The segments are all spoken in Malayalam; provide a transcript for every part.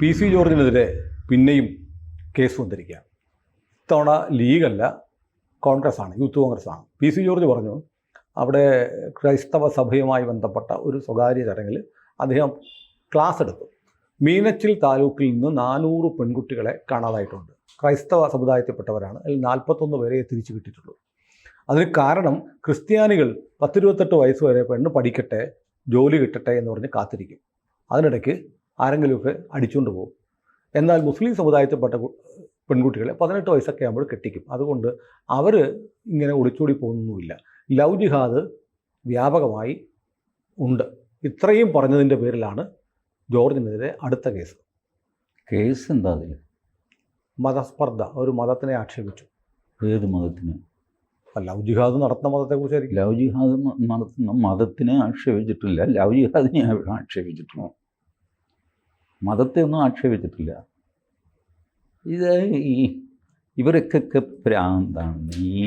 പി സി ജോർജിനെതിരെ പിന്നെയും കേസ് വന്നിരിക്കുകയാണ്. ഇത്തവണ ലീഗല്ല, കോൺഗ്രസ്സാണ്, യൂത്ത് കോൺഗ്രസ്സാണ്. പി സി ജോർജ് പറഞ്ഞു അവിടെ ക്രൈസ്തവ സഭയുമായി ബന്ധപ്പെട്ട ഒരു സ്വകാര്യ ചടങ്ങിൽ അദ്ദേഹം ക്ലാസ് എടുത്തു. മീനച്ചിൽ താലൂക്കിൽ നിന്ന് 400 പെൺകുട്ടികളെ കാണാതായിട്ടുണ്ട്. ക്രൈസ്തവ സമുദായത്തിൽപ്പെട്ടവരാണ്. അതിൽ 41 പേരെ തിരിച്ചു കിട്ടിയിട്ടുള്ളൂ. അതിന് കാരണം ക്രിസ്ത്യാനികൾ 10-28 വയസ്സ് വരെ പെണ്ണ് പഠിക്കട്ടെ, ജോലി കിട്ടട്ടെ എന്ന് പറഞ്ഞ് കാത്തിരിക്കും. അതിനിടയ്ക്ക് ആരെങ്കിലുമൊക്കെ അടിച്ചുകൊണ്ട് പോകും. എന്നാൽ മുസ്ലിം സമുദായത്തിൽപ്പെട്ട പെൺകുട്ടികളെ 18 വയസ്സൊക്കെ ആകുമ്പോൾ കെട്ടിക്കും. അതുകൊണ്ട് അവർ ഇങ്ങനെ ഒളിച്ചോടി പോകുന്നൊന്നുമില്ല. ലവ് ജിഹാദ് വ്യാപകമായി ഉണ്ട്. ഇത്രയും പറഞ്ഞതിൻ്റെ പേരിലാണ് ജോർജിനെതിരെ അടുത്ത കേസ്. കേസ് എന്താ അതിൽ? മതസ്പർദ്ധ, ഒരു മതത്തിനെ ആക്ഷേപിച്ചു. ഏത് മതത്തിന്? ലവ് ജിഹാദ് നടത്തുന്ന മതത്തെക്കുറിച്ചായിരിക്കും. ലവ് ജിഹാദ് നടത്തുന്ന മതത്തിനെ ആക്ഷേപിച്ചിട്ടില്ല, ലവ് ജിഹാദിനെ ആക്ഷേപിച്ചിട്ടുള്ളൂ. മതത്തെ ഒന്നും ആക്ഷേപിച്ചിട്ടില്ല. ഇത് ഇവരൊക്കെ പ്രാന്താണ്. ഈ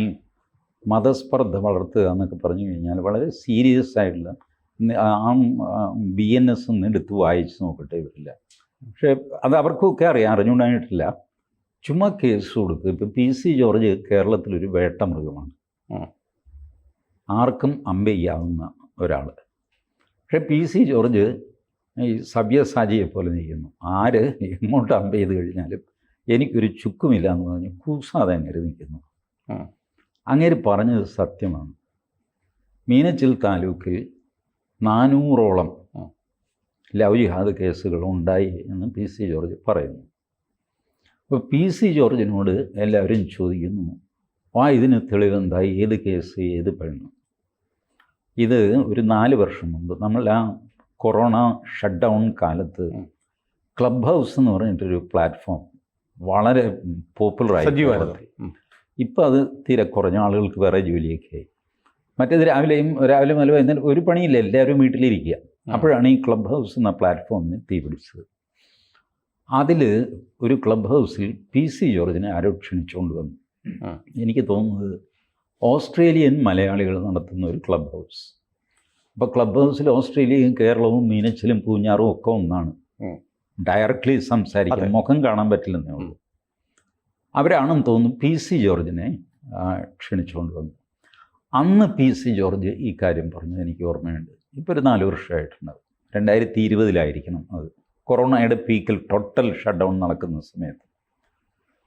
മതസ്പർദ്ധ വളർത്തുക എന്നൊക്കെ പറഞ്ഞു കഴിഞ്ഞാൽ വളരെ സീരിയസ് ആയിട്ടുള്ള BNS ഒന്ന് എടുത്ത് വായിച്ച് നോക്കട്ടെ ഇവരില്ല. പക്ഷേ അത് അവർക്കൊക്കെ അറിയാം, അറിഞ്ഞുകൊണ്ടായിട്ടില്ല. ചുമ്മാ കേസ് കൊടുത്ത്. ഇപ്പം പി സി ജോർജ് കേരളത്തിലൊരു വേട്ടമൃഗമാണ്, ആർക്കും അമ്പെയ്യാവുന്ന ഒരാൾ. പക്ഷേ പി സി ജോർജ് ഈ സബ്യസാചിയെ പോലെ നിൽക്കുന്നു. ആര് എങ്ങോട്ട് അമ്പ ചെയ്ത് കഴിഞ്ഞാലും എനിക്കൊരു ചുക്കുമില്ല എന്ന് പറഞ്ഞ് കൂസാതെ അങ്ങേര് നിൽക്കുന്നു. അങ്ങേര് പറഞ്ഞത് സത്യമാണ്. മീനച്ചിൽ താലൂക്കിൽ 400ഓളം ലവ് ജിഹാദ് കേസുകൾ ഉണ്ടായി എന്ന് പി സി ജോർജ് പറയുന്നു. അപ്പോൾ പി സി ജോർജിനോട് എല്ലാവരും ചോദിക്കുന്നു, ഇതിന് തെളിവെന്തായി, ഏത് കേസ്, ഏത് പെണ്ണ്? ഇത് ഒരു 4 വർഷം മുമ്പ് നമ്മൾ ആ കൊറോണ ഷട്ട് ഡൗൺ കാലത്ത് ക്ലബ് ഹൗസ് എന്ന് പറഞ്ഞിട്ടൊരു പ്ലാറ്റ്ഫോം വളരെ പോപ്പുലറായി. ഇപ്പോൾ അത് തീരെ കുറഞ്ഞ ആളുകൾക്ക് വേറെ ജോലിയൊക്കെ ആയി. മറ്റേത് രാവിലെ മുതൽ വൈകുന്നേരം ഒരു പണിയില്ല, എല്ലാവരും വീട്ടിലിരിക്കുക. അപ്പോഴാണ് ഈ ക്ലബ് ഹൗസ് എന്ന പ്ലാറ്റ്ഫോമിന് തീ പിടിച്ചത്. അതിൽ ഒരു ക്ലബ് ഹൗസിൽ പി സി ജോർജിനെ ആരോ ക്ഷണിച്ചുകൊണ്ട് വന്നു. എനിക്ക് തോന്നുന്നത് ഓസ്ട്രേലിയൻ മലയാളികൾ നടത്തുന്ന ഒരു ക്ലബ് ഹൗസ്. അപ്പോൾ ക്ലബ് ഹൗസിൽ ഓസ്ട്രേലിയയും കേരളവും മീനച്ചിലും പൂഞ്ഞാറും ഒക്കെ ഒന്നാണ്. ഡയറക്റ്റ്ലി സംസാരിക്കാൻ, മുഖം കാണാൻ പറ്റില്ലെന്നേ ഉള്ളൂ. അവരാണെന്ന് തോന്നുന്നു പി സി ജോർജിനെ ക്ഷണിച്ചുകൊണ്ട് വന്നു. അന്ന് പി സി ജോർജ് ഈ കാര്യം പറഞ്ഞത് എനിക്ക് ഓർമ്മയുണ്ട്. ഇപ്പോൾ ഒരു 4 വർഷമായിട്ടുണ്ടാവും. 2020 അത്. കൊറോണയുടെ പീക്കിൽ ടോട്ടൽ ഷട്ട് ഡൗൺ നടക്കുന്ന സമയത്ത്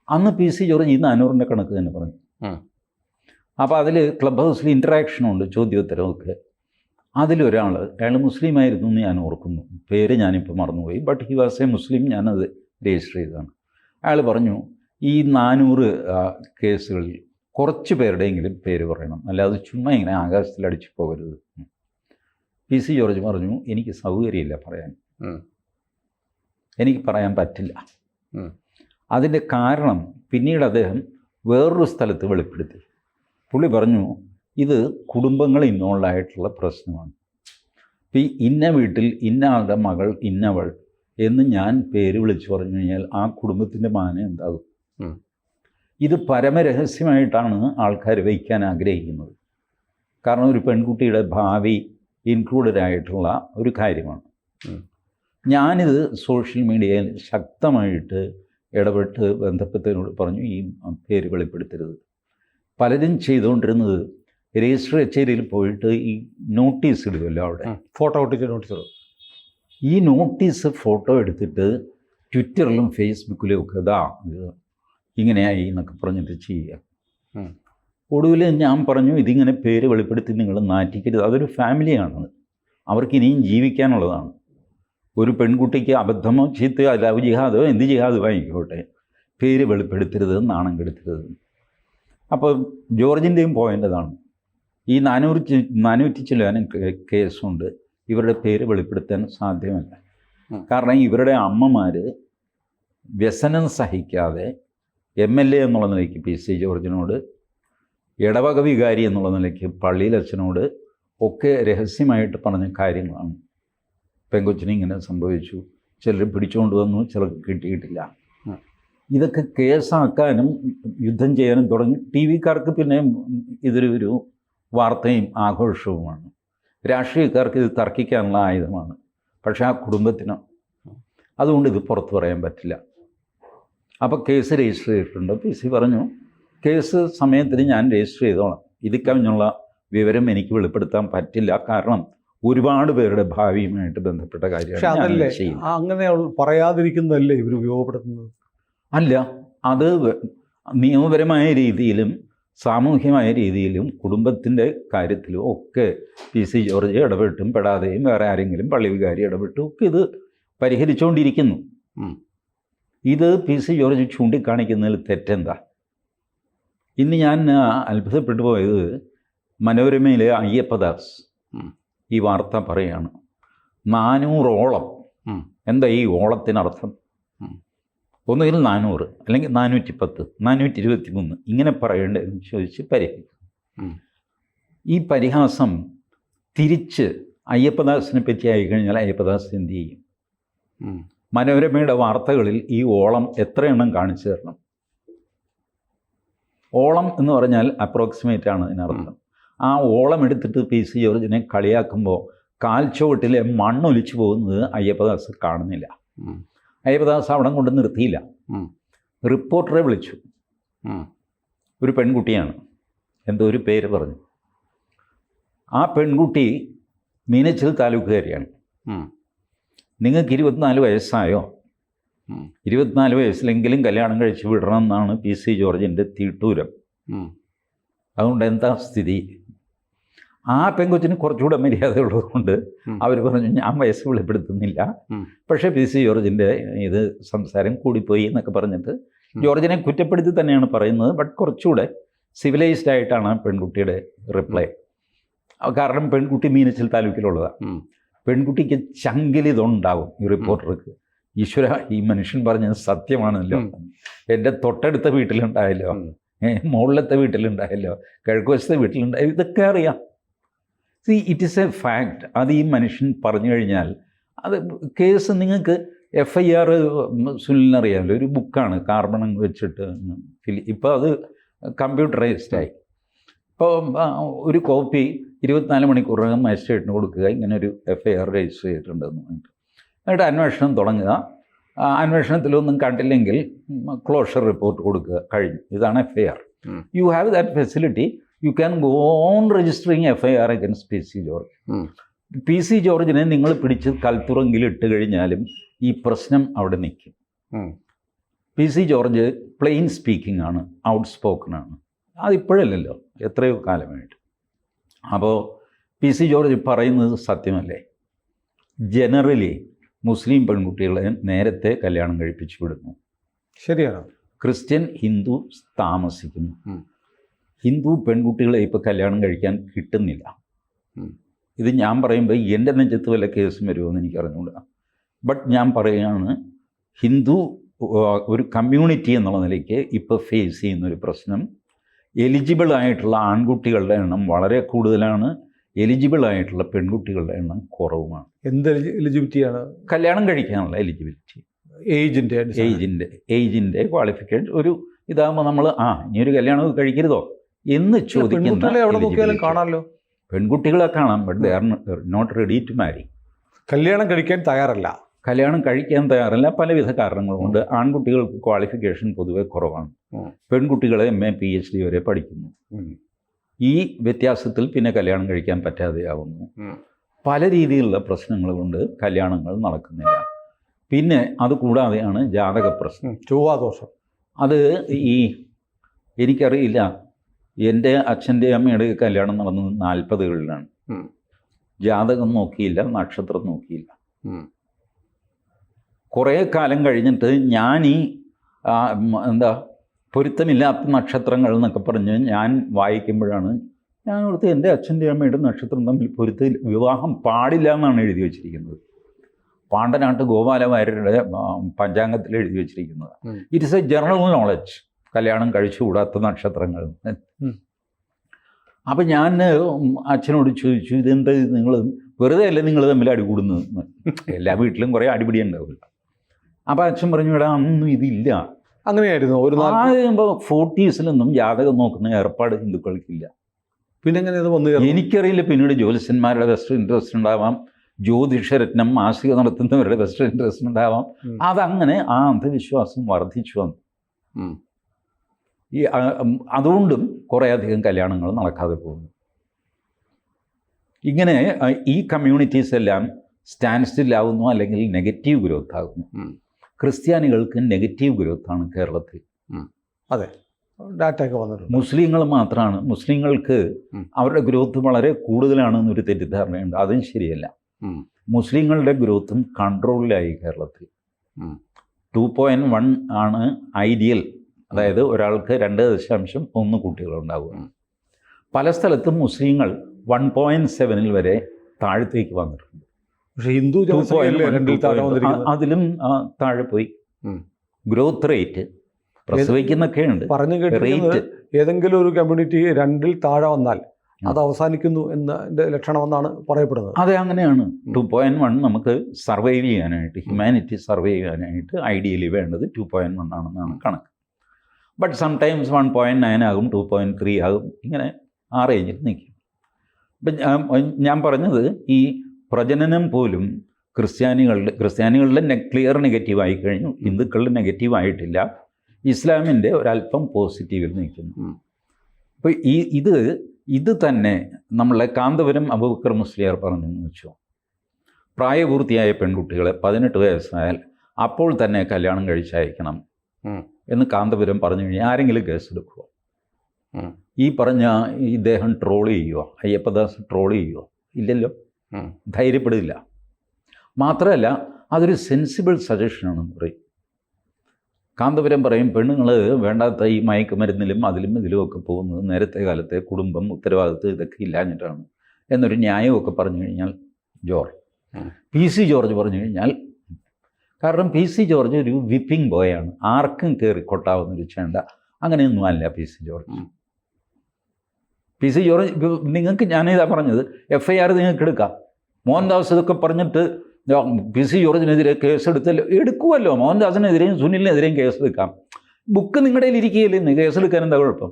അന്ന് പി സി ജോർജ് ഈ 400ൻ്റെ കണക്ക് തന്നെ പറഞ്ഞു. അപ്പോൾ അതിൽ ക്ലബ് ഹൗസിൽ ഇൻറ്ററാക്ഷനുണ്ട്, ചോദ്യോത്തരമൊക്കെ. അതിലൊരാൾ, അയാൾ മുസ്ലിമായിരുന്നു എന്ന് ഞാൻ ഓർക്കുന്നു, പേര് ഞാനിപ്പോൾ മറന്നുപോയി. But he was a Muslim. ഞാനത് രജിസ്റ്റർ ചെയ്തതാണ്. അയാൾ പറഞ്ഞു, ഈ 400 കേസുകളിൽ കുറച്ച് പേരുടെയെങ്കിലും പേര് പറയണം, അല്ലാതെ ചുമ്മാ ഇങ്ങനെ ആകാശത്തിൽ അടിച്ചു പോകരുത്. പി സി ജോർജ് പറഞ്ഞു, എനിക്ക് സൗകര്യമില്ല പറയാൻ, എനിക്ക് പറയാൻ പറ്റില്ല. അതിൻ്റെ കാരണം പിന്നീട് അദ്ദേഹം വേറൊരു സ്ഥലത്ത് വെളിപ്പെടുത്തി. പുള്ളി പറഞ്ഞു, ഇത് കുടുംബങ്ങൾ ഇൻവോൾവായിട്ടുള്ള പ്രശ്നമാണ്. ഇപ്പം ഈ ഇന്ന വീട്ടിൽ ഇന്ന ആളുടെ മകൾ ഇന്നവൾ എന്ന് ഞാൻ പേര് വിളിച്ചു പറഞ്ഞു കഴിഞ്ഞാൽ ആ കുടുംബത്തിൻ്റെ മാനം എന്താകും? ഇത് പരമരഹസ്യമായിട്ടാണ് ആൾക്കാർ വയ്ക്കാൻ ആഗ്രഹിക്കുന്നത്. കാരണം ഒരു പെൺകുട്ടിയുടെ ഭാവി ഇൻക്ലൂഡഡ് ആയിട്ടുള്ള ഒരു കാര്യമാണ്. ഞാനിത് സോഷ്യൽ മീഡിയയിൽ ശക്തമായിട്ട് ഇടപെട്ട് ബന്ധപ്പെട്ടതിനോട് പറഞ്ഞു, ഈ പേര് വെളിപ്പെടുത്തരുത്. പലരും ചെയ്തുകൊണ്ടിരുന്നത് രജിസ്റ്റർ കച്ചേരിയിൽ പോയിട്ട് ഈ നോട്ടീസ് ഇടുമല്ലോ, അവിടെ ഫോട്ടോ ഒട്ടിച്ച് നോട്ടീസ് ഇടും. ഈ നോട്ടീസ് ഫോട്ടോ എടുത്തിട്ട് ട്വിറ്ററിലും ഫേസ്ബുക്കിലും ഒക്കെ ഇങ്ങനെയായി എന്നൊക്കെ പറഞ്ഞിട്ട് ചെയ്യുക. ഒടുവിൽ ഞാൻ പറഞ്ഞു, ഇതിങ്ങനെ പേര് വെളിപ്പെടുത്തി നിങ്ങൾ നാറ്റിക്കരുത്. അതൊരു ഫാമിലിയാണ്, അവർക്ക് ഇനിയും ജീവിക്കാനുള്ളതാണ്. ഒരു പെൺകുട്ടിക്ക് അബദ്ധമോ ചീത്തയോ ലവ് ജിഹാദോ എന്ത് ജിഹാദോ വാങ്ങിക്കോട്ടെ, പേര് വെളിപ്പെടുത്തരുത്, നാണം കെടുത്തരുത്. അപ്പോൾ ജോർജിൻ്റെയും പോയിൻ്റ് അതാണ്. ഈ 400 ചില്ലാനും കേസുണ്ട്, ഇവരുടെ പേര് വെളിപ്പെടുത്താൻ സാധ്യമല്ല. കാരണം ഇവരുടെ അമ്മമാർ വ്യസനം സഹിക്കാതെ MLA എന്നുള്ള നിലയ്ക്ക് പി സി ജോർജിനോട്, ഇടവക വികാരി എന്നുള്ള നിലയ്ക്ക് പള്ളിയിലച്ഛനോട് ഒക്കെ രഹസ്യമായിട്ട് പറഞ്ഞ കാര്യങ്ങളാണ്. പെങ്കൊച്ചിന് ഇങ്ങനെ സംഭവിച്ചു, ചിലർ പിടിച്ചുകൊണ്ട് വന്നു, ചിലർക്ക് കിട്ടിയിട്ടില്ല. ഇതൊക്കെ കേസാക്കാനും യുദ്ധം ചെയ്യാനും തുടങ്ങി. TV-കാർക്ക് പിന്നെ ഇതൊരു വാർത്തയും ആഘോഷവുമാണ്. രാഷ്ട്രീയക്കാർക്ക് ഇത് തർക്കിക്കാനുള്ള ആയുധമാണ്. പക്ഷേ ആ കുടുംബത്തിന് അതുകൊണ്ട് ഇത് പുറത്ത് പറയാൻ പറ്റില്ല. അപ്പോൾ കേസ് രജിസ്റ്റർ ചെയ്തിട്ടുണ്ട്. PC പറഞ്ഞു കേസ് സമയത്തിന് ഞാൻ രജിസ്റ്റർ ചെയ്തോളാം, ഇത് കവിഞ്ഞുള്ള വിവരം എനിക്ക് വെളിപ്പെടുത്താൻ പറ്റില്ല, കാരണം ഒരുപാട് പേരുടെ ഭാവിയുമായിട്ട് ബന്ധപ്പെട്ട പക്ഷെ കാര്യമാണ് അതല്ലേ ഞാൻ ചെയ്യുന്നത്. അങ്ങനെ പറയാതിരിക്കുന്നതല്ലേ ഇവർ ഉപയോഗപ്പെടുത്തുന്നത്? അല്ല, അത് നിയമപരമായ രീതിയിലും സാമൂഹ്യമായ രീതിയിലും കുടുംബത്തിൻ്റെ കാര്യത്തിലും ഒക്കെ PC ജോർജ് ഇടപെട്ടും പെടാതെയും വേറെ ആരെങ്കിലും പള്ളി വികാരി ഇടപെട്ടും ഒക്കെ ഇത് പരിഹരിച്ചുകൊണ്ടിരിക്കുന്നു. ഇത് PC ജോർജ് ചൂണ്ടിക്കാണിക്കുന്നതിൽ തെറ്റെന്താ? ഇന്ന് ഞാൻ അത്ഭുതപ്പെട്ടു പോയത് മനോരമയിലെ അയ്യപ്പദാസ് ഈ വാർത്ത പറയുകയാണ്. 400ഓളം. എന്താ ഈ ഓളത്തിനർത്ഥം? ഒന്നുകിൽ 400 അല്ലെങ്കിൽ 410, 423 ഇങ്ങനെ പറയേണ്ടതെന്ന് ചോദിച്ച് പരിഹരിക്കും. ഈ പരിഹാസം തിരിച്ച് അയ്യപ്പദാസിനെ പറ്റി ആയിക്കഴിഞ്ഞാൽ അയ്യപ്പദാസ് എന്ത് ചെയ്യും? മനോരമയുടെ വാർത്തകളിൽ ഈ ഓളം എത്ര എണ്ണം കാണിച്ചു തരണം? ഓളം എന്ന് പറഞ്ഞാൽ അപ്രോക്സിമേറ്റ് ആണ് ഇതിനർത്ഥം. ആ ഓളം എടുത്തിട്ട് PC ജോർജിനെ കളിയാക്കുമ്പോൾ കാൽച്ചുവട്ടിലെ മണ്ണൊലിച്ചു പോകുന്നത് അയ്യപ്പദാസ് കാണുന്നില്ല. അയ്യപ്പദാസ് അവിടെ കൊണ്ട് നിർത്തിയില്ല, റിപ്പോർട്ടറെ വിളിച്ചു. ഒരു പെൺകുട്ടിയാണ്, എന്തോ ഒരു പേര് പറഞ്ഞു. ആ പെൺകുട്ടി മീനച്ചിൽ താലൂക്കുകാരിയാണ്. നിങ്ങൾക്ക് 24 വയസ്സായോ? 24 വയസ്സിലെങ്കിലും കല്യാണം കഴിച്ച് വിടണം എന്നാണ് PC ജോർജിൻ്റെ തീട്ടൂരം. അതുകൊണ്ട് എന്താ സ്ഥിതി? ആ പെൺകൊച്ചിന് കുറച്ചുകൂടെ മര്യാദയുള്ളതുകൊണ്ട് അവർ പറഞ്ഞു ഞാൻ വയസ്സ് വെളിപ്പെടുത്തുന്നില്ല, പക്ഷേ PC ജോർജിൻ്റെ ഇത് സംസാരം കൂടിപ്പോയി എന്നൊക്കെ പറഞ്ഞിട്ട് ജോർജിനെ കുറ്റപ്പെടുത്തി തന്നെയാണ് പറയുന്നത്. ബട്ട് കുറച്ചുകൂടെ സിവിലൈസ്ഡ് ആയിട്ടാണ് പെൺകുട്ടിയുടെ റിപ്ലൈ. കാരണം പെൺകുട്ടി മീനച്ചിൽ താലൂക്കിലുള്ളതാണ്. പെൺകുട്ടിക്ക് ചങ്കിലിതുണ്ടാവും ഈ റിപ്പോർട്ടർക്ക്. ഈശ്വര, ഈ മനുഷ്യൻ പറഞ്ഞത് സത്യമാണല്ലോ, എൻ്റെ തൊട്ടടുത്ത വീട്ടിലുണ്ടായല്ലോ, മുകളിലത്തെ വീട്ടിലുണ്ടായല്ലോ, കിഴക്കുവശത്തെ വീട്ടിലുണ്ടായല്ലോ, ഇതൊക്കെ അറിയാം. It is A fact. അത് ഈ മനുഷ്യൻ പറഞ്ഞു കഴിഞ്ഞാൽ അത് കേസ് നിങ്ങൾക്ക് FIR സുനിലിനറിയാമല്ലോ, ഒരു ബുക്കാണ് കാർബൺ വെച്ചിട്ട് ഇപ്പോൾ അത് കമ്പ്യൂട്ടറൈസ്ഡായി. ഇപ്പോൾ ഒരു കോപ്പി 24 മണിക്കൂറിനകം മജിസ്ട്രേറ്റിന് കൊടുക്കുക, ഇങ്ങനെ ഒരു FIR രജിസ്റ്റർ ചെയ്തിട്ടുണ്ടെന്ന് പറഞ്ഞിട്ട്. എന്നിട്ട് അന്വേഷണം തുടങ്ങുക. അന്വേഷണത്തിലൊന്നും കണ്ടില്ലെങ്കിൽ ക്ലോഷർ റിപ്പോർട്ട് കൊടുക്കുക, കഴിഞ്ഞു. ഇതാണ് FIR. You have that facility. You can go on registering FIR against PC George. PC ജോർജിനെ നിങ്ങൾ പിടിച്ച് കൽത്തുറങ്കിലിട്ട് കഴിഞ്ഞാലും ഈ പ്രശ്നം അവിടെ നിൽക്കും. PC ജോർജ് പ്ലെയിൻ സ്പീക്കിംഗ് ആണ്, ഔട്ട് സ്പോക്കൺ ആണ്. അതിപ്പോഴല്ലല്ലോ, എത്രയോ കാലമായിട്ട്. അപ്പോൾ PC ജോർജ് പറയുന്നത് സത്യമല്ലേ? ജനറലി മുസ്ലിം പെൺകുട്ടികളെ നേരത്തെ കല്യാണം കഴിപ്പിച്ചു വിടുന്നു. ശരിയാണ്. ക്രിസ്ത്യൻ ഹിന്ദു താമസിക്കുന്നു. ഹിന്ദു പെൺകുട്ടികളെ ഇപ്പോൾ കല്യാണം കഴിക്കാൻ കിട്ടുന്നില്ല. ഇത് ഞാൻ പറയുമ്പോൾ എൻ്റെ നെഞ്ചത്ത് വല്ല കേസും വരുമോയെന്ന് എനിക്ക് അറിഞ്ഞുകൂടാ. ബട്ട് ഞാൻ പറയുകയാണ്, ഹിന്ദു ഒരു കമ്മ്യൂണിറ്റി എന്നുള്ള നിലയ്ക്ക് ഇപ്പോൾ ഫേസ് ചെയ്യുന്നൊരു പ്രശ്നം, എലിജിബിൾ ആയിട്ടുള്ള ആൺകുട്ടികളുടെ എണ്ണം വളരെ കൂടുതലാണ്, എലിജിബിൾ ആയിട്ടുള്ള പെൺകുട്ടികളുടെ എണ്ണം കുറവുമാണ്. എന്ത് എലിജിബിലിറ്റിയാണ്? കല്യാണം കഴിക്കാനുള്ള എലിജിബിലിറ്റി, ഏജിൻ്റെ ക്വാളിഫിക്കേഷൻ. ഒരു ഇതാകുമ്പോൾ നമ്മൾ ഇനിയൊരു കല്യാണം കഴിക്കരുതോ എന്ന് ചോദിക്കുന്ന കാണാമല്ലോ. പെൺകുട്ടികളെ കാണാം, but they are not ready to marry. കല്യാണം കഴിക്കാൻ തയ്യാറല്ല. പലവിധ കാരണങ്ങളുണ്ട്. ആൺകുട്ടികൾക്ക് ക്വാളിഫിക്കേഷൻ പൊതുവെ കുറവാണ്. പെൺകുട്ടികളെ MA PhD വരെ പഠിക്കുന്നു. ഈ വ്യത്യാസത്തിൽ പിന്നെ കല്യാണം കഴിക്കാൻ പറ്റാതെയാവുന്നു. പല രീതിയിലുള്ള പ്രശ്നങ്ങൾ കൊണ്ട് കല്യാണങ്ങൾ നടക്കുന്നില്ല. പിന്നെ അതുകൂടാതെയാണ് ജാതക പ്രശ്നം, ചൊവ്വാദോഷം. അത് എനിക്കറിയില്ല, എൻ്റെ അച്ഛൻ്റെ അമ്മയുടെ കല്യാണം നടന്നത് 40കളിലാണ്. ജാതകം നോക്കിയില്ല, നക്ഷത്രം നോക്കിയില്ല. കുറേ കാലം കഴിഞ്ഞിട്ട് ഞാൻ പൊരുത്തമില്ലാത്ത നക്ഷത്രങ്ങൾ എന്നൊക്കെ പറഞ്ഞ് ഞാൻ വായിക്കുമ്പോഴാണ് ഞാൻ ഓർത്ത് എൻ്റെ അച്ഛൻ്റെ അമ്മയുടെ നക്ഷത്രം തമ്മിൽ വിവാഹം പാടില്ല എന്നാണ് എഴുതി വച്ചിരിക്കുന്നത്. പാണ്ടനാട്ട് ഗോപാലവാര്യരുടെ പഞ്ചാംഗത്തിൽ എഴുതി വച്ചിരിക്കുന്നത്. It is A general knowledge, കല്യാണം കഴിച്ചുകൂടാത്ത നക്ഷത്രങ്ങൾ. അപ്പം ഞാൻ അച്ഛനോട് ചോദിച്ചു, ഇതെന്താ നിങ്ങൾ വെറുതെ അല്ലേ നിങ്ങൾ തമ്മിൽ അടികൂടുന്നത്? എല്ലാ വീട്ടിലും കുറേ അടിപിടി ഉണ്ടാവില്ല. അപ്പോൾ അച്ഛൻ പറഞ്ഞു, ഇവിടെ അന്നും ഇതില്ല. അങ്ങനെയായിരുന്നു. ഒരു 40s ജാതകം നോക്കുന്ന ഏർപ്പാട് ഹിന്ദുക്കൾക്കില്ല. പിന്നെ എങ്ങനെ ഇത് വന്നു? എനിക്കറിയില്ല. പിന്നീട് ജ്യോത്സ്യന്മാരുടെ വെസ്റ്റ് ഇൻട്രസ്റ്റ് ഉണ്ടാവാം, ജ്യോതിഷരത്നം മാസിക നടത്തുന്നവരുടെ ബെസ്റ്റ് ഇൻട്രസ്റ്റ് ഉണ്ടാവാം. അതങ്ങനെ ആ അന്ധവിശ്വാസം വർദ്ധിച്ചു വന്നു. അതുകൊണ്ടും കുറേയധികം കല്യാണങ്ങൾ നടക്കാതെ പോകുന്നു. ഇങ്ങനെ ഈ കമ്മ്യൂണിറ്റീസ് എല്ലാം സ്റ്റാൻഡ് സ്റ്റില്ലാവുന്നു, അല്ലെങ്കിൽ നെഗറ്റീവ് ഗ്രോത്ത് ആകുന്നു. ക്രിസ്ത്യാനികൾക്ക് നെഗറ്റീവ് ഗ്രോത്താണ് കേരളത്തിൽ. അതെ, ഡാറ്റയൊക്കെ വന്നിട്ടുണ്ട്. മുസ്ലിങ്ങൾ മാത്രമാണ്, മുസ്ലിങ്ങൾക്ക് അവരുടെ ഗ്രോത്ത് വളരെ കൂടുതലാണെന്നൊരു തെറ്റിദ്ധാരണയുണ്ട്. അതും ശരിയല്ല. മുസ്ലിങ്ങളുടെ ഗ്രോത്തും കൺട്രോളിലായി കേരളത്തിൽ. 2.1 ആണ് ഐഡിയൽ, അതായത് ഒരാൾക്ക് 2.1 കുട്ടികളുണ്ടാവുക. പല സ്ഥലത്തും മുസ്ലിങ്ങൾ 1.7 വരെ താഴത്തേക്ക് വന്നിട്ടുണ്ട്. പക്ഷേ ഹിന്ദു അതിലും താഴെ പോയി. ഗ്രോത്ത് റേറ്റ് പ്രസവിക്കുന്നൊക്കെ ഉണ്ട്. പറഞ്ഞു കേട്ടിട്ട് ഏതെങ്കിലും ഒരു കമ്മ്യൂണിറ്റി 2 താഴെ വന്നാൽ അത് അവസാനിക്കുന്നു എന്നതിൻ്റെ ലക്ഷണമെന്നാണ് പറയപ്പെടുന്നത്. അതെ, അങ്ങനെയാണ്. 2.1 നമുക്ക് സർവൈവ് ചെയ്യാനായിട്ട്, ഹ്യൂമാനിറ്റി സർവൈവ് ചെയ്യാനായിട്ട് ഐഡിയലി വേണ്ടത് 2.1 ആണെന്നാണ് കണക്ക്. ബട്ട് സംടൈംസ് 1.9 ആകും, 2.3 ആകും, ഇങ്ങനെ ആ റേഞ്ചിൽ നിൽക്കും. ഇപ്പം ഞാൻ പറഞ്ഞത് ഈ പ്രജനനം പോലും ക്രിസ്ത്യാനികളുടെ ക്ലിയർ നെഗറ്റീവായി കഴിഞ്ഞു, ഹിന്ദുക്കളുടെ നെഗറ്റീവായിട്ടില്ല, ഇസ്ലാമിൻ്റെ ഒരല്പം പോസിറ്റീവിൽ നിൽക്കുന്നു. അപ്പോൾ ഇത് തന്നെ നമ്മളെ കാന്തപുരം അബൂബക്കർ മുസ്ലിയാർ പറഞ്ഞെന്ന് വെച്ചു. പ്രായപൂർത്തിയായ പെൺകുട്ടികളെ 18 വയസ്സായാൽ അപ്പോൾ തന്നെ കല്യാണം കഴിച്ചയക്കണം എന്ന് കാന്തപുരം പറഞ്ഞു കഴിഞ്ഞാൽ ആരെങ്കിലും കേസെടുക്കുമോ? ഈ പറഞ്ഞ ഇദ്ദേഹം ട്രോൾ ചെയ്യുമോ? അയ്യപ്പദാസ് ട്രോൾ ചെയ്യുമോ? ഇല്ലല്ലോ, ധൈര്യപ്പെടില്ല. മാത്രമല്ല അതൊരു സെൻസിബിൾ സജഷനാണെന്ന് പറയും. കാന്തപുരം പറയും, പെണ്ണുങ്ങൾ വേണ്ടാത്ത ഈ മയക്കുമരുന്നിലും അതിലും ഇതിലുമൊക്കെ പോകുന്നത് നേരത്തെ കാലത്തെ കുടുംബം ഉത്തരവാദിത്വം ഇതൊക്കെ ഇല്ലാഞ്ഞിട്ടാണ് എന്നൊരു ന്യായമൊക്കെ പറഞ്ഞു കഴിഞ്ഞാൽ PC ജോർജ് പറഞ്ഞു കഴിഞ്ഞാൽ, കാരണം PC ജോർജ് ഒരു വിപ്പിംഗ് ബോയാണ്, ആർക്കും കയറി കൊട്ടാവുന്നൊരു ചേണ്ട, അങ്ങനെയൊന്നും അല്ല PC ജോർജ്. PC ജോർജ് നിങ്ങൾക്ക് ഞാനിതാ പറഞ്ഞത്, FIR നിങ്ങൾക്ക് എടുക്കാം. മോഹൻദാസ് ഇതൊക്കെ പറഞ്ഞിട്ട് PC ജോർജിനെതിരെ എടുക്കുമല്ലോ. മോഹൻദാസിനെതിരെയും സുനിലിനെതിരെയും കേസെടുക്കാം. ബുക്ക് നിങ്ങളുടെ കയ്യിൽ ഇരിക്കുകയില്ലേ, കേസെടുക്കാൻ എന്താ കുഴപ്പം?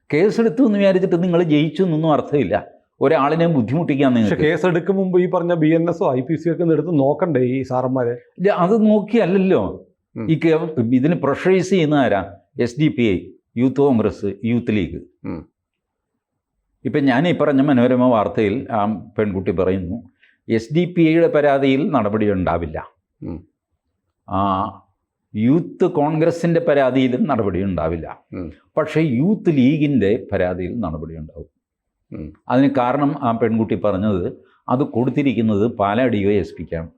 കേസെടുത്തു എന്ന് വിചാരിച്ചിട്ട് നിങ്ങൾ ജയിച്ചു എന്നൊന്നും അർത്ഥമില്ല. ഒരാളിനെ ബുദ്ധിമുട്ടിക്കാൻ നിങ്ങൾ കേസെടുക്കും മുമ്പ് ഈ പറഞ്ഞ BNS IPC ഒക്കെ എടുത്ത് നോക്കണ്ടേ ഈ സാറന്മാരെ? അത് നോക്കിയല്ലല്ലോ ഈ ഇതിന് പ്രഷറൈസ് ചെയ്യുന്ന ആരാ? SDPI, youth Congress, youth league. ഇപ്പം ഞാൻ ഈ പറഞ്ഞ മനോരമ വാർത്തയിൽ ആ പെൺകുട്ടി പറയുന്നു, SDPIയുടെ പരാതിയിൽ നടപടി ഉണ്ടാവില്ല, യൂത്ത് കോൺഗ്രസിൻ്റെ പരാതിയിലും നടപടി ഉണ്ടാവില്ല, പക്ഷേ യൂത്ത് ലീഗിൻ്റെ പരാതിയിൽ നടപടി ഉണ്ടാവും. അതിന് കാരണം ആ പെൺകുട്ടി പറഞ്ഞത് അത് കൊടുത്തിരിക്കുന്നത് പാലാ DYSPക്കാണ്.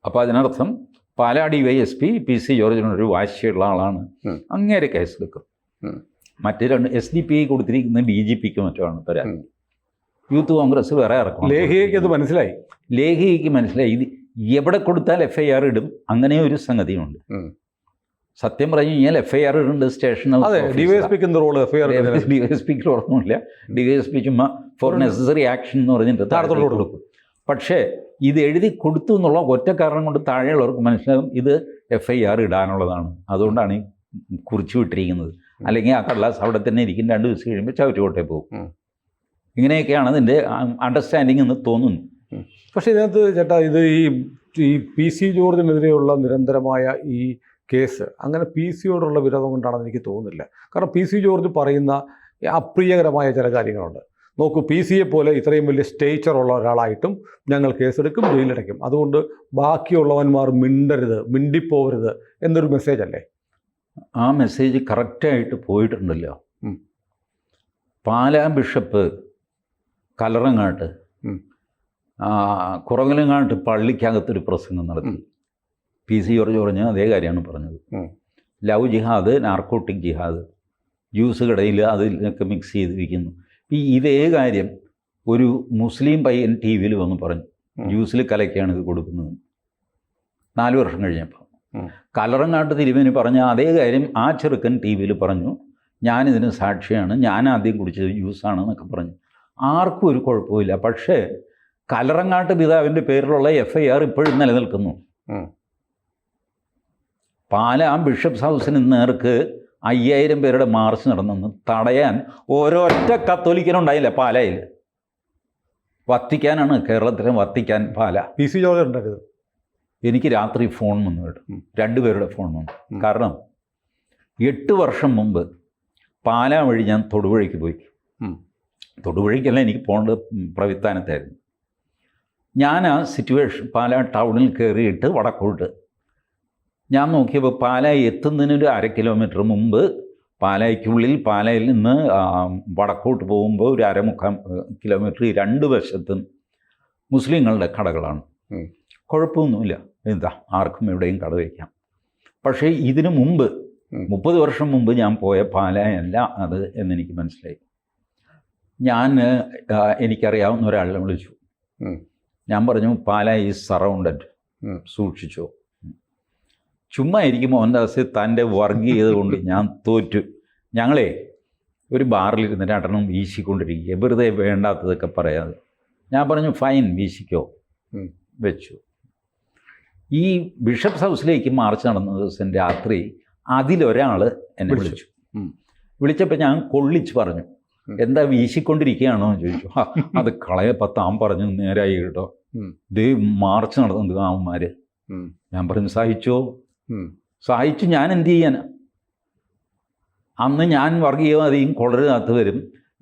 അപ്പോൾ അതിനർത്ഥം പാലാ DYSP PC ജോർജിനൊരു വാശിയുള്ള ആളാണ്, അങ്ങേരെ കേസെടുക്കും. മറ്റ് 2 SDPI കൊടുത്തിരിക്കുന്നത് DGPക്ക് മറ്റുമാണ് പരാതി. യൂത്ത് കോൺഗ്രസ് വേറെ ഇറക്കും. ലേഖികയ്ക്ക് അത് മനസ്സിലായി. ലേഖികയ്ക്ക് മനസ്സിലായി ഇത് എവിടെ കൊടുത്താൽ FIR ഇടും, അങ്ങനെ ഒരു സംഗതിയുണ്ട്. സത്യം പറഞ്ഞു കഴിഞ്ഞാൽ FIR ഇടുന്നുണ്ട് സ്റ്റേഷൻ. DYSPക്ക് ഓർമ്മയില്ല. DYSP ചുമ്മാ ഫോർ നെസസറി ആക്ഷൻ എന്ന് പറഞ്ഞിട്ട് താഴത്തോട്ട് കൊടുക്കും. പക്ഷേ ഇത് എഴുതി കൊടുത്തു എന്നുള്ള ഒറ്റ കാരണം കൊണ്ട് താഴെയുള്ളവർക്ക് മനസ്സിലാകും ഇത് FIR ഇടാനുള്ളതാണ്, അതുകൊണ്ടാണ് ഈ കുറിച്ചു വിട്ടിരിക്കുന്നത്. അല്ലെങ്കിൽ ആ കടലാസ് അവിടെ തന്നെ ഇരിക്കും, 2 ദിവസം കഴിയുമ്പോൾ ചവിറ്റുകോട്ടെ പോകും. ഇങ്ങനെയൊക്കെയാണ് അതിൻ്റെ അണ്ടർസ്റ്റാൻഡിങ് എന്ന് തോന്നുന്നു. പക്ഷേ ഇതിനകത്ത് ചേട്ടാ, ഇത് ഈ PC ജോർജിനെതിരെയുള്ള നിരന്തരമായ ഈ കേസ് അങ്ങനെ PCയോടുള്ള വിരോധം കൊണ്ടാണെന്ന് എനിക്ക് തോന്നുന്നില്ല. കാരണം PC ജോർജ് പറയുന്ന അപ്രിയകരമായ ചില കാര്യങ്ങളുണ്ട്. നോക്കൂ, PCയെ പോലെ ഇത്രയും വലിയ സ്റ്റേച്ചറുള്ള ഒരാളായിട്ടും ഞങ്ങൾ കേസെടുക്കും, ജയിലടയ്ക്കും, അതുകൊണ്ട് ബാക്കിയുള്ളവന്മാർ മിണ്ടരുത്, മിണ്ടിപ്പോവരുത് എന്നൊരു മെസ്സേജ് അല്ലേ? ആ മെസ്സേജ് കറക്റ്റായിട്ട് പോയിട്ടുണ്ടല്ലോ. പാലാ ബിഷപ്പ് കലറങ്ങാട്ട് കുറങ്ങലങ്ങാട്ട് പള്ളിക്കകത്തൊരു പ്രസംഗം നടത്തി. PC ജോർജ് പറഞ്ഞ അതേ കാര്യമാണ് പറഞ്ഞത്. ലവ് ജിഹാദ്, നാർക്കോട്ടിക് ജിഹാദ്, ജ്യൂസ് കടയിൽ അതിലൊക്കെ മിക്സ് ചെയ്തിരിക്കുന്നു. ഇതേ കാര്യം ഒരു മുസ്ലിം പയ്യൻ TV വന്ന് പറഞ്ഞു, ജ്യൂസിൽ കലക്കാണ് ഇത് കൊടുക്കുന്നത്. 4 വർഷം കഴിഞ്ഞപ്പോൾ കലറങ്ങാട്ട് തിരുമേനി പറഞ്ഞ അതേ കാര്യം ആ ചെറുക്കൻ TV പറഞ്ഞു, ഞാനിതിന് സാക്ഷിയാണ്, ഞാൻ ആദ്യം കുടിച്ചത് ജ്യൂസാണെന്നൊക്കെ പറഞ്ഞു. ആർക്കും ഒരു കുഴപ്പമില്ല. പക്ഷേ കലറങ്ങാട്ട് പിതാവിൻ്റെ പേരിലുള്ള FIR ഇപ്പോഴും നിലനിൽക്കുന്നു. പാലാ ബിഷപ്സ് ഹൗസിന് നേർക്ക് 5000 പേരുടെ മാർച്ച് നടന്നെന്ന് തടയാൻ ഓരോറ്റ കത്തോലിക്കനുണ്ടായില്ല പാലായിൽ. വത്തിക്കാനാണ്, കേരളത്തിലെ വത്തിക്കാൻ പാല. പി സി ജോർജ് ഉണ്ടായിരുന്നു. എനിക്ക് രാത്രി ഫോൺ വന്നു കേട്ടു, 2 പേരുടെ ഫോൺ വന്നു. കാരണം 8 വർഷം മുമ്പ് പാലാ വഴി ഞാൻ തൊടുപുഴയ്ക്ക് പോയി. തൊടുപുഴയ്ക്കല്ല, എനിക്ക് പോകേണ്ടത് പ്രവിത്താനത്തായിരുന്നു. ഞാൻ ആ സിറ്റുവേഷൻ പാലാ ടൗണിൽ കയറിയിട്ട് വടക്കോട്ട് ഞാൻ നോക്കിയപ്പോൾ പാലാ എത്തുന്നതിനൊരു 1/2 കിലോമീറ്റർ മുമ്പ് പാലായ്ക്കുള്ളിൽ, പാലായിൽ നിന്ന് വടക്കോട്ട് പോകുമ്പോൾ ഒരു 1/4 കിലോമീറ്റർ 2 വശത്തും മുസ്ലിങ്ങളുടെ കടകളാണ്. കുഴപ്പമൊന്നുമില്ല, എന്താ ആർക്കും എവിടെയും കട വയ്ക്കാം. പക്ഷേ ഇതിനു മുമ്പ് 30 വർഷം മുമ്പ് ഞാൻ പോയ പാലായല്ല അത് എന്നെനിക്ക് മനസ്സിലായി. ഞാൻ എനിക്കറിയാവുന്ന ഒരാളെ വിളിച്ചു. ഞാൻ പറഞ്ഞു, പാലാ ഈസ് സറൗണ്ടഡ്, സൂക്ഷിച്ചോ. ചുമ്മാ ഇരിക്കും മോഹൻദാസ്, തൻ്റെ വർഗീയത കൊണ്ട് ഞാൻ തോറ്റു. ഞങ്ങളെ ഒരു ബാറിലിരുന്ന് 2 വീശിക്കൊണ്ടിരിക്കുക, വെറുതെ വേണ്ടാത്തതൊക്കെ പറയാതെ. ഞാൻ പറഞ്ഞു ഫൈൻ, വീശിക്കോ, വെച്ചു. ഈ ബിഷപ്സ് ഹൗസിലേക്ക് മാർച്ച് നടന്ന ദിവസം രാത്രി അതിലൊരാൾ എന്നെ വിളിച്ചു. വിളിച്ചപ്പോൾ ഞാൻ കൊള്ളിച്ച് പറഞ്ഞു, എന്താ വീശിക്കൊണ്ടിരിക്കുകയാണോ എന്ന് ചോദിച്ചു. അത് കളയപ്പോൾ താൻ പറഞ്ഞു നേരായി കേട്ടോ, ഇത് മാർച്ച് നടന്നത് അവന്മാർ. ഞാൻ പറഞ്ഞു സഹിച്ചോ. സഹിച്ചു, ഞാൻ എന്ത് ചെയ്യാനാ? അന്ന് ഞാൻ വർഗീയവാദിയും കൊളരുകാത്ത് വരും,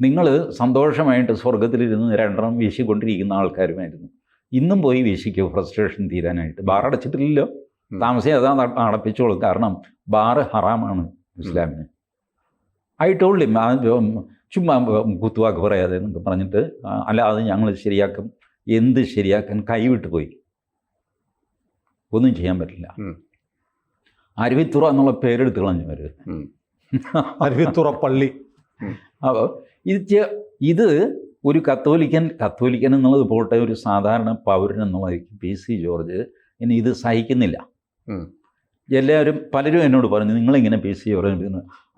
നിങ്ങൾ സന്തോഷമായിട്ട് സ്വർഗത്തിലിരുന്ന് 2 വീശിക്കൊണ്ടിരിക്കുന്ന ആൾക്കാരുമായിരുന്നു. ഇന്നും പോയി വീശിക്കോ, ഫ്രസ്ട്രേഷൻ തീരാനായിട്ട്. ബാർ അടച്ചിട്ടില്ലല്ലോ, താമസം അതാ അടപ്പിച്ചോളും, കാരണം ബാറ് ഹറാമാണ് ഇസ്ലാമിന്. ഐ ടോൾഡ് ഹിം, ചുമ്മാ കുത്തുവാക്ക് പറയാതെ എന്നൊക്കെ പറഞ്ഞിട്ട്, അല്ലാതെ ഞങ്ങൾ ശരിയാക്കും. എന്ത് ശരിയാക്കാൻ? കൈവിട്ട് പോയി, ഒന്നും ചെയ്യാൻ പറ്റില്ല. അരുവിത്തുറ എന്നുള്ള പേരെടുത്ത് കളഞ്ഞവർ, അരുവിത്തുറ പള്ളി. അപ്പോൾ ഇത് ഒരു കത്തോലിക്കൻ എന്നുള്ളത് പോട്ടെ, ഒരു സാധാരണ പൗരൻ എന്നുള്ളതായിരിക്കും പി സി ജോർജ് ഇനി ഇത് സഹിക്കുന്നില്ല. എല്ലാവരും പലരും എന്നോട് പറഞ്ഞു, നിങ്ങളിങ്ങനെ പി സി ജോർജ്.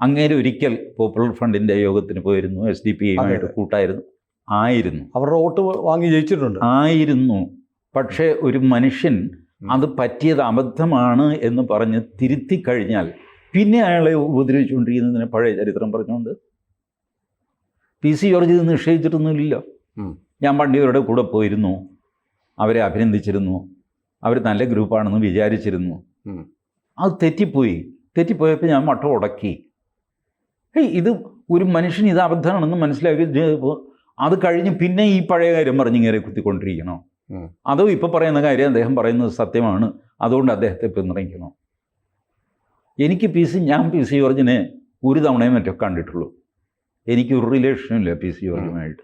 അങ്ങേര് ഒരിക്കൽ പോപ്പുലർ ഫ്രണ്ടിൻ്റെ യോഗത്തിന് പോയിരുന്നു, SDP-യുമായിട്ട് കൂട്ടായിരുന്നു, അവരുടെ വോട്ട് വാങ്ങി ജയിച്ചിട്ടുണ്ട്, ആയിരുന്നു. പക്ഷേ ഒരു മനുഷ്യൻ അത് പറ്റിയത് അബദ്ധമാണ് എന്ന് പറഞ്ഞ് തിരുത്തി കഴിഞ്ഞാൽ പിന്നെ അയാളെ ഉപദ്രവിച്ചുകൊണ്ടിരിക്കുന്നതിന് പഴയ ചരിത്രം പറഞ്ഞുകൊണ്ട് പി സി ജോർജ് ഇത് നിഷേധിച്ചിട്ടൊന്നുമില്ലല്ലോ. ഞാൻ വണ്ടിയവരുടെ കൂടെ പോയിരുന്നു, അവരെ അഭിനന്ദിച്ചിരുന്നു, അവർ നല്ല ഗ്രൂപ്പാണെന്ന് വിചാരിച്ചിരുന്നു. അത് തെറ്റിപ്പോയപ്പോൾ ഞാൻ മട്ട ഉടക്കി. ഇത് ഒരു മനുഷ്യൻ ഇത് അബദ്ധമാണെന്ന് മനസ്സിലാക്കി അത് കഴിഞ്ഞ് പിന്നെ ഈ പഴയ കാര്യം പറഞ്ഞിങ്ങനെ കുത്തിക്കൊണ്ടിരിക്കണോ? അതോ ഇപ്പോൾ പറയുന്ന കാര്യം അദ്ദേഹം പറയുന്നത് സത്യമാണ്, അതുകൊണ്ട് അദ്ദേഹത്തെ പിന്തുണയ്ക്കണോ? ഞാൻ പി സി ജോർജിനെ ഒരു തവണയും മറ്റോ കണ്ടിട്ടുള്ളൂ. എനിക്കൊരു റിലേഷനും ഇല്ല പി സി ജോർജുമായിട്ട്.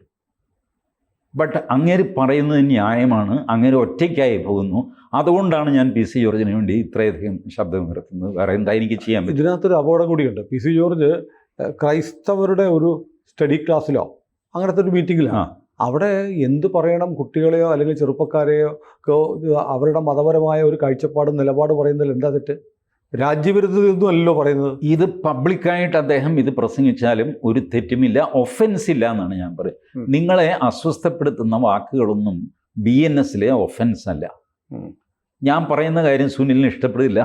ബട്ട് അങ്ങേര് പറയുന്നത് ന്യായമാണ്, അങ്ങേര് ഒറ്റയ്ക്കായി പോകുന്നു. അതുകൊണ്ടാണ് ഞാൻ പി സി ജോർജിന് വേണ്ടി ഇത്രയധികം ശബ്ദമുയർത്തുന്നത്. വേറെ എന്താ എനിക്ക് ചെയ്യാൻ പറ്റും? ഇതിനകത്തൊരു അപകടം കൂടിയുണ്ട്. പി സി ജോർജ് ക്രൈസ്തവരുടെ ഒരു സ്റ്റഡി ക്ലാസ്സിലോ അങ്ങനത്തെ ഒരു മീറ്റിങ്ങിലാണ്. അവിടെ എന്ത് പറയണം, കുട്ടികളെയോ അല്ലെങ്കിൽ ചെറുപ്പക്കാരെയോ അവരുടെ മതപരമായ ഒരു കാഴ്ചപ്പാടും നിലപാട് പറയുന്നതിൽ എന്താ തെറ്റ്? രാജ്യവിരുദ്ധതൊന്നും അല്ലല്ലോ പറയുന്നത്. ഇത് പബ്ലിക്കായിട്ട് അദ്ദേഹം ഇത് പ്രസംഗിച്ചാലും ഒരു തെറ്റുമില്ല, ഒഫൻസ് ഇല്ല എന്നാണ് ഞാൻ പറയുന്നത്. നിങ്ങളെ അസ്വസ്ഥപ്പെടുത്തുന്ന വാക്കുകളൊന്നും BNSലെ ഒഫൻസ് അല്ല. ഞാൻ പറയുന്ന കാര്യം സുനിലിന് ഇഷ്ടപ്പെടില്ല,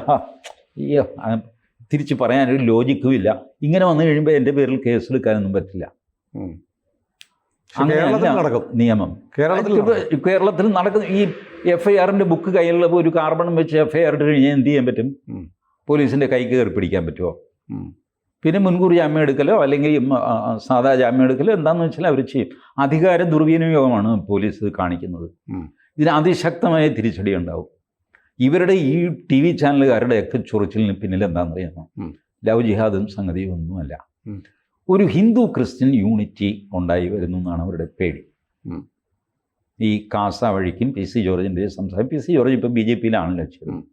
തിരിച്ച് പറയാനൊരു ലോജിക്കും ഇല്ല. ഇങ്ങനെ വന്നു കഴിയുമ്പോൾ എൻ്റെ പേരിൽ കേസെടുക്കാനൊന്നും പറ്റില്ല. നടക്കും നിയമം. കേരളത്തിൽ നടക്കുന്ന ഈ FIRൻ്റെ ബുക്ക് കയ്യിലുള്ള ഒരു കാർബണും വെച്ച് FIR ഇട്ട് കഴിഞ്ഞാൽ എന്ത് ചെയ്യാൻ പറ്റും? പോലീസിൻ്റെ കൈ കയറി പിടിക്കാൻ പറ്റുമോ? പിന്നെ മുൻകൂർ ജാമ്യം എടുക്കലോ അല്ലെങ്കിൽ സാധാ ജാമ്യം എടുക്കലോ എന്താണെന്ന് വെച്ചാൽ അവർ ചെയ്യും. അധികാര ദുർവിനിയോഗമാണ് പോലീസ് കാണിക്കുന്നത്. ഇതിന് അതിശക്തമായ തിരിച്ചടി ഉണ്ടാവും. ഇവരുടെ ഈ TV ചാനലുകാരുടെയൊക്കെ ചൊറിച്ചിലിന് പിന്നിൽ എന്താണെന്നറിയാമോ? ലവ് ജിഹാദും സംഗതിയും ഒന്നുമല്ല. ഒരു ഹിന്ദു ക്രിസ്ത്യൻ യൂണിറ്റി ഉണ്ടായി വരുന്നു എന്നാണ് അവരുടെ പേടി. ഈ കാസ വഴിക്കും പി സി ജോർജിൻ്റെ സംസാരം. പി സി ജോർജ് ഇപ്പോൾ BJPയിലാണല്ലോ ചെയ്യുന്നത്.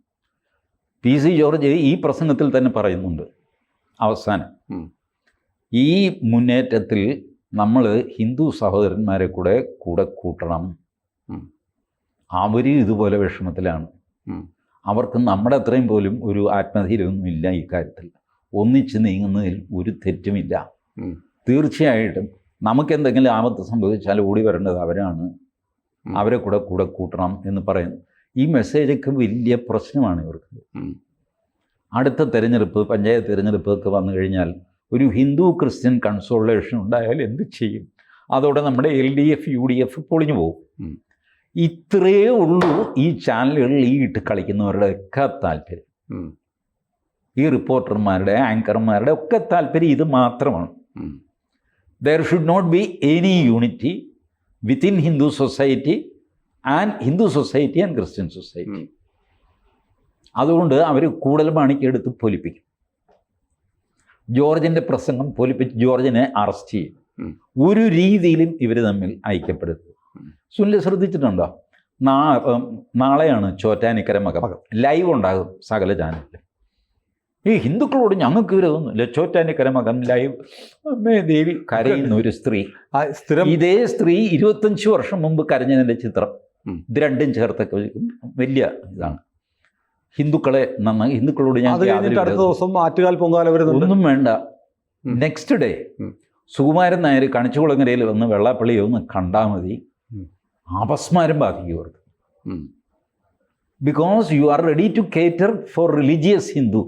പി സി ജോർജ് ഈ പ്രസംഗത്തിൽ തന്നെ പറയുന്നുണ്ട് അവസാനം, ഈ മുന്നേറ്റത്തിൽ നമ്മൾ ഹിന്ദു സഹോദരന്മാരെ കൂടെ കൂട്ടണം. അവർ ഇതുപോലെ വിഷമത്തിലാണ്. അവർക്ക് നമ്മുടെ അത്രയും പോലും ഒരു ആത്മധൈര്യമൊന്നും ഇല്ല ഈ കാര്യത്തിൽ. ഒന്നിച്ച് നീങ്ങുന്നതിൽ ഒരു തെറ്റുമില്ല. തീർച്ചയായിട്ടും നമുക്കെന്തെങ്കിലും ആപത്ത് സംഭവിച്ചാൽ ഓടി വരേണ്ടത് അവരാണ്. അവരെ കൂടെ കൂട്ടണം എന്ന് പറയുന്നു. ഈ മെസ്സേജൊക്കെ വലിയ പ്രശ്നമാണ് ഇവർക്ക്. അടുത്ത തെരഞ്ഞെടുപ്പ്, പഞ്ചായത്ത് തിരഞ്ഞെടുപ്പൊക്കെ വന്നു കഴിഞ്ഞാൽ ഒരു ഹിന്ദു ക്രിസ്ത്യൻ കൺസോളേഷൻ ഉണ്ടായാൽ എന്ത് ചെയ്യും? അതോടെ നമ്മുടെ LDF UDF പൊളിഞ്ഞു പോകും. ഇത്രയേ ഉള്ളൂ ഈ ചാനലുകളിൽ ഈ ഇട്ട് കളിക്കുന്നവരുടെ ഒക്കെ താല്പര്യം. ഈ റിപ്പോർട്ടർമാരുടെ, ആങ്കർമാരുടെ ഒക്കെ താല്പര്യം ഇത് മാത്രമാണ്. There should not be any unity within Hindu society and Christian society. അതുകൊണ്ട് അവർ കൂടുതൽ മണിക്കെടുത്ത് പൊലിപ്പിക്കും. ജോർജിൻ്റെ പ്രസംഗം പൊലിപ്പിച്ച് ജോർജിനെ അറസ്റ്റ് ചെയ്യും. ഒരു രീതിയിലും ഇവർ തമ്മിൽ ഐക്യപ്പെടുത്തും. സുനിൽ ശ്രദ്ധിച്ചിട്ടുണ്ടോ? നാളെയാണ് ചോറ്റാനിക്കര മകം. ലൈവ് ഉണ്ടാകും സകല ചാനലിൽ. ഈ ഹിന്ദുക്കളോട് ഞങ്ങൾക്ക് വിരോധമൊന്നുമില്ല. ചോറ്റാനിക്കര മകം ലൈവ്. അമ്മേ ദേവി കരയുന്ന ഒരു സ്ത്രീ. ഇതേ സ്ത്രീ 25 വർഷം മുമ്പ് കരഞ്ഞതിൻ്റെ ചിത്രം. ഇത് രണ്ടും ചേർത്തൊക്കെ വലിയ ഇതാണ്. ഹിന്ദുക്കളെ നന്നായി, ഹിന്ദുക്കളോട് ഞാൻ അടുത്ത ദിവസം ആറ്റുകാൽ പൊങ്കാല ഒന്നും വേണ്ട. നെക്സ്റ്റ് ഡേ സുകുമാരൻ നായർ കണിച്ചുകുളങ്ങരയിൽ വന്ന് വെള്ളാപ്പള്ളിയെ ഒന്ന് കണ്ടാൽ മതി, അപസ്മാരം ബാധിക്കും അവർക്ക്. Because you are ready to cater for religious Hindu,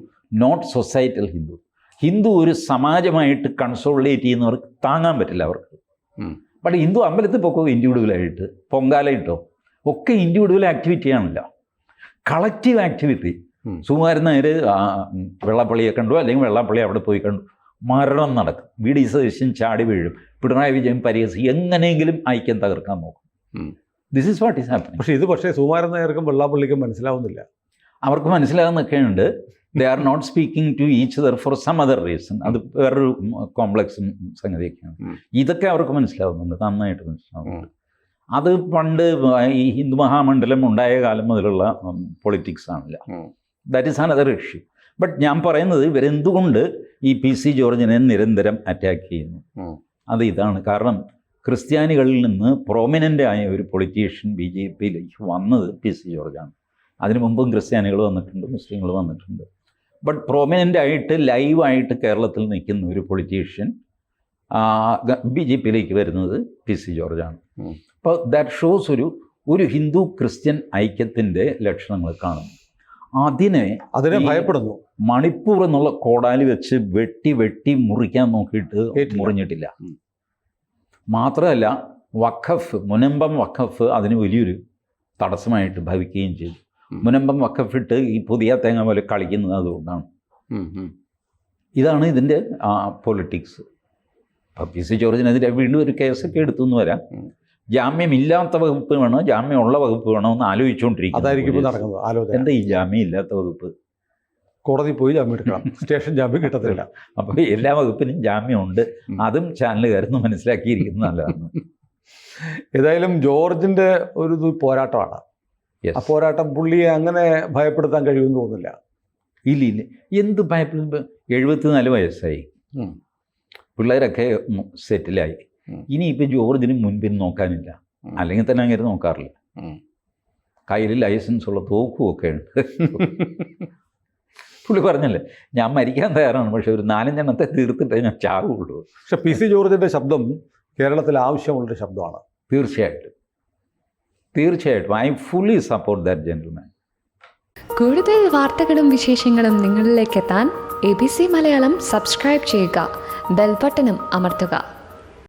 not societal Hindu. Hindu ഒരു സമാജമായിട്ട് കൺസോളിഡേറ്റ് ചെയ്യുന്നവർക്ക് താങ്ങാൻ പറ്റില്ല അവർക്ക്. ബട്ട് ഹിന്ദു അമ്പലത്തിൽ പൊക്കോ ഇൻഡിവിജ്വലായിട്ട്, പൊങ്കാല ഇട്ടോ ഒക്കെ ഇൻഡിവിജ്വൽ ആക്ടിവിറ്റിയാണല്ല, കളക്റ്റീവ് ആക്ടിവിറ്റി. സുകുമാരൻ നായർ വെള്ളാപ്പള്ളിയെ കണ്ടു, അല്ലെങ്കിൽ വെള്ളാപ്പള്ളി അവിടെ പോയി കണ്ടു, മരണം നടക്കും. VD സതീശൻ ചാടി വീഴും, പിണറായി വിജയൻ പരിഹസിക്കും, എങ്ങനെയെങ്കിലും ഐക്യം തകർക്കാൻ നോക്കും. This is what is happening. പക്ഷേ സുകുമാരൻ നായർക്കും വെള്ളാപ്പള്ളിക്കും മനസ്സിലാവുന്നില്ല. അവർക്ക് മനസ്സിലാകുന്നൊക്കെയുണ്ട്. They are not speaking to each other for some other reason. അത് വേറൊരു കോംപ്ലക്സും സംഗതിയൊക്കെയാണ്. ഇതൊക്കെ അവർക്ക് മനസ്സിലാവുന്നുണ്ട്, നന്നായിട്ട് മനസ്സിലാവുന്നുണ്ട്. അത് പണ്ട് ഈ ഹിന്ദു മഹാമണ്ഡലം ഉണ്ടായ കാലം മുതലുള്ള പൊളിറ്റിക്സ് ആണല്ല. That is another issue. But ഞാൻ പറയുന്നത് ഇവരെന്തുകൊണ്ട് ഈ PC ജോർജിനെ നിരന്തരം അറ്റാക്ക് ചെയ്യുന്നു, അത് ഇതാണ്. കാരണം ക്രിസ്ത്യാനികളിൽ നിന്ന് പ്രോമിനൻ്റ് ആയ ഒരു പൊളിറ്റീഷ്യൻ BJPയിലേക്ക് വന്നത് PC ജോർജാണ്. അതിനു മുമ്പും ക്രിസ്ത്യാനികൾ വന്നിട്ടുണ്ട്, മുസ്ലിങ്ങൾ വന്നിട്ടുണ്ട്. ബട്ട് പ്രോമിനൻ്റ് ആയിട്ട് ലൈവായിട്ട് കേരളത്തിൽ നിൽക്കുന്ന ഒരു പൊളിറ്റീഷ്യൻ BJPയിലേക്ക് വരുന്നത് PC ജോർജാണ്. അപ്പോൾ ദാറ്റ് ഷോസ് ഒരു ഹിന്ദു ക്രിസ്ത്യൻ ഐക്യത്തിൻ്റെ ലക്ഷണങ്ങൾ കാണുന്നു. അതിനെ ഭയപ്പെടുന്നു. മണിപ്പൂർ എന്നുള്ള കോടാലി വെച്ച് വെട്ടി മുറിക്കാൻ നോക്കിയിട്ട് മുറിഞ്ഞിട്ടില്ല. മാത്രമല്ല വഖഫ്, മുനമ്പം വഖഫ് അതിന് വലിയൊരു തടസ്സമായിട്ട് ഭവിക്കുകയും ചെയ്തു. മുനമ്പം വഖഫ് ഇട്ട് ഈ പുതിയ തേങ്ങ പോലെ കളിക്കുന്നത് അതുകൊണ്ടാണ്. ഇതാണ് ഇതിൻ്റെ പൊളിറ്റിക്സ്. അപ്പോൾ PC ജോർജിനെതിരെ വീണ്ടും ഒരു കേസൊക്കെ എടുത്തുനിന്ന് വരാം. ജാമ്യമില്ലാത്ത വകുപ്പ് വേണോ ജാമ്യമുള്ള വകുപ്പ് വേണോ എന്ന് ആലോചിച്ചുകൊണ്ടിരിക്കുന്നത്. എന്താ ഈ ജാമ്യമില്ലാത്ത വകുപ്പ്? കോടതി പോയി ജാമ്യം എടുക്കണം, സ്റ്റേഷൻ ജാമ്യം കിട്ടത്തില്ല. അപ്പോൾ എല്ലാ വകുപ്പിനും ജാമ്യമുണ്ട്. അതും ചാനലുകാരെന്ന് മനസ്സിലാക്കിയിരിക്കുന്നത് നല്ലതാണ്. ഏതായാലും ജോർജിൻ്റെ ഒരു പോരാട്ടമാണ്. ആ പോരാട്ടം പുള്ളിയെ അങ്ങനെ ഭയപ്പെടുത്താൻ കഴിയുമെന്ന് തോന്നുന്നില്ല. ഇല്ല, എന്ത് ഭയപ്പെടും? 74 വയസ്സായി, പിള്ളേരൊക്കെ സെറ്റിലായി. ഇനിയിപ്പോൾ ജോർജിന് മുൻപിൽ നോക്കാനില്ല, അല്ലെങ്കിൽ തന്നെ അങ്ങനെ നോക്കാറില്ല. കയ്യിൽ ലൈസൻസ് ഉള്ള തോക്കുമൊക്കെ ഉണ്ട്. പുള്ളി പറഞ്ഞല്ലേ, ഞാൻ മരിക്കാൻ തയ്യാറാണ്, പക്ഷെ ഒരു 4-5 എണ്ണത്തെ തീർത്തിട്ടേ ഞാൻ ചാവുള്ളൂ. പക്ഷെ PC ജോർജിൻ്റെ ശബ്ദം കേരളത്തിൽ ആവശ്യമുള്ളൊരു ശബ്ദമാണ്. തീർച്ചയായിട്ടും I fully support that gentleman. കൂടുതൽ വാർത്തകളും വിശേഷങ്ങളും നിങ്ങളിലേക്ക് എത്താൻ ABC മലയാളം സബ്സ്ക്രൈബ് ചെയ്യുക, ബെൽ ബട്ടണും അമർത്തുക.